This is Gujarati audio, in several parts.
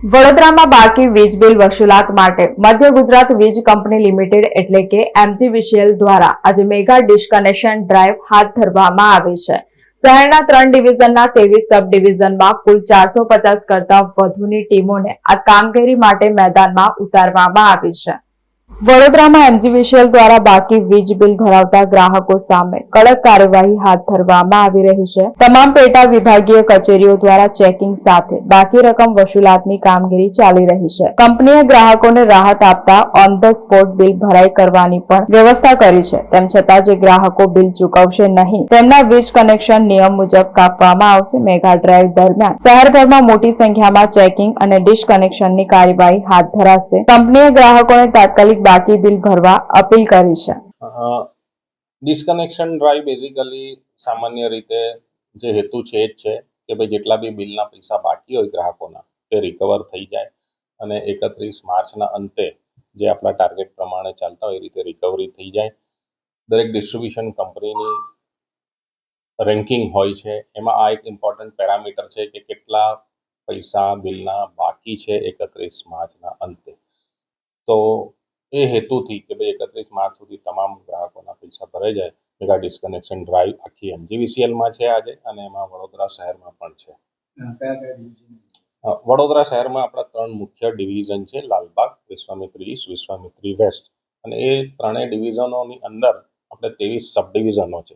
વડોદરામાં બાકી વીજ બિલ વસૂલાત માટે મધ્ય ગુજરાત વીજ કંપની લિમિટેડ એટલે કે એમજીવીસીએલ દ્વારા આજે મેગા ડિસ્કનેક્શન ડ્રાઈવ હાથ ધરવામાં આવી છે। શહેરના 3 ડિવિઝનના 23 સબ ડિવિઝનમાં કુલ 450 કરતા વધુની ટીમોને આ કામગીરી માટે મેદાનમાં ઉતારવામાં આવી છે। વડોદરામાં એમજીવીસીએલ દ્વારા બાકી વીજ બિલ ધરાવતા ગ્રાહકો સામે કડક કાર્યવાહી હાથ ધરવામાં આવી રહી છે। તમામ પેટા વિભાગીય કચેરીઓ દ્વારા ચેકિંગ સાથે બાકી રકમ વસૂલાતની કામગીરી ચાલી રહી છે। કંપનીએ ગ્રાહકોને રાહત આપતા ઓન ધ સ્પોટ બિલ ભરાઈ કરવાની પણ વ્યવસ્થા કરી છે। તેમ છતાં જે ગ્રાહકો બિલ ચૂકવશે નહીં તેમના વીજ કનેક્શન નિયમ મુજબ કાપવામાં આવશે। મેગા ડ્રાઈવ દરમિયાન શહેરભરમાં મોટી સંખ્યામાં ચેકિંગ અને ડિસ્કનેક્શનની કાર્યવાહી હાથ ધરાશે। કંપનીએ ગ્રાહકોને તાત્કાલિક બાકી બિલ ભરવા અપીલ કરી છે। ડિસ્કનેક્શન ડ્રાઈવ બેઝિકલી સામાન્ય રીતે જે હેતુ છે એ જ છે કે ભાઈ જેટલા બી બિલના પૈસા બાકી હોય ગ્રાહકોના તે રિકવર થઈ જાય અને 31 માર્ચના અંતે જે આપણા ટાર્ગેટ પ્રમાણે ચાલતા હોય એ રીતે રિકવરી થઈ જાય। દરેક ડિસ્ટ્રીબ્યુશન કંપનીની રેન્કિંગ હોય છે, એમાં આ એક ઇમ્પોર્ટન્ટ પેરામીટર છે કે કેટલા પૈસા બિલના બાકી છે 31 માર્ચના અંતે। તો એ હેતુથી કે ભાઈ 31 માર્ચ સુધી તમામ ગ્રાહકોના પૈસા ભરાઈ જાય મેગા ડિસ્કનેક્શન ડ્રાઈવ આખી એમજીવીસીએલમાં છે આજે અને એમાં વડોદરા શહેરમાં પણ છે। વડોદરા શહેરમાં આપણા 3 મુખ્ય ડિવિઝન છે, લાલબાગ, વિશ્વામિત્રી ઈસ્ટ, વિશ્વામિત્રી વેસ્ટ, અને એ ત્રણેય ડિવિઝનોની અંદર આપણે 23 સબ ડિવિઝનો છે।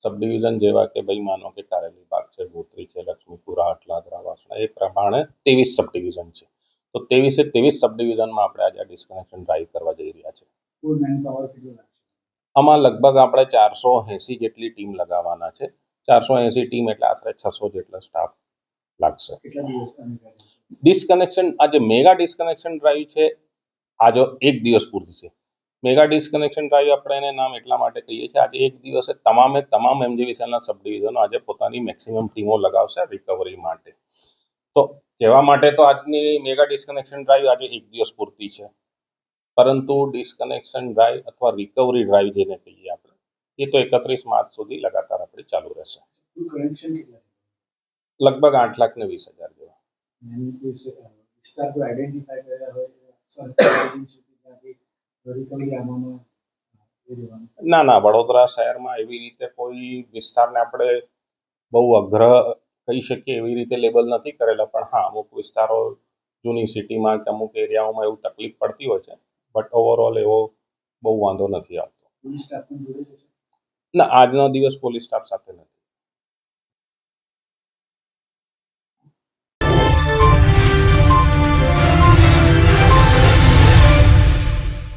સબ ડિવિઝન જેવા કે ભાઈ માનો કે કારેલી બાગ છે, ગોત્રી છે, લક્ષ્મીપુરા, અટલાદરા, વાસણા, એ પ્રમાણે 23 સબ ડિવિઝન છે। તો 23 સબ ડિવિઝનમાં આપણે આજે ડિસ્કનેક્શન ડ્રાઈવ કરવા જઈ રહ્યા છે। આમાં લગભગ આપણે 480 જેટલી ટીમ લગાવવાના છે। 480 ટીમ એટલે આશરે 600 જેટલા સ્ટાફ લાગશે। ડિસ્કનેક્શન આજે મેગા ડિસ્કનેક્શન ડ્રાઈવ છે, આજે એક દિવસ પૂરતી છે। મેગા ડિસ્કનેક્શન ડ્રાઈવ આપણે એને નામ એટલા માટે કહીએ છીએ આજે એક દિવસે તમામ એમજીવીસીએલના સબ ડિવિઝનો આજે પોતાની મેક્સિમમ ટીમો લગાવશે રિકવરી માટે। તો કહેવા માટે તો આજની મેગા ડિસ્કનેક્શન ડ્રાઈવ આજે એક દિવસ પૂરતી છે, પરંતુ ડિસ્કનેક્શન ડ્રાઈવ અથવા રિકવરી ડ્રાઈવ જેને કહીએ આપણે એ તો 31 માર્ચ સુધી લગાતાર આપણી ચાલુ રહેશે। લગભગ 8,20,000 જેવા। ના, વડોદરા શહેરમાં એવી રીતે કોઈ વિસ્તારને આપણે બહુ અગ્ર કહી શકીએ એવી રીતે લેબલ નથી કરેલા, પણ હા અમુક વિસ્તારો જૂની સિટીમાં કે અમુક એરિયાઓમાં એવું તકલીફ પડતી હોય છે, બટ ઓવરઓલ એવો બહુ વાંધો નથી આવતો। ના, આજનો દિવસ પોલીસ સ્ટાફ સાથે નથી।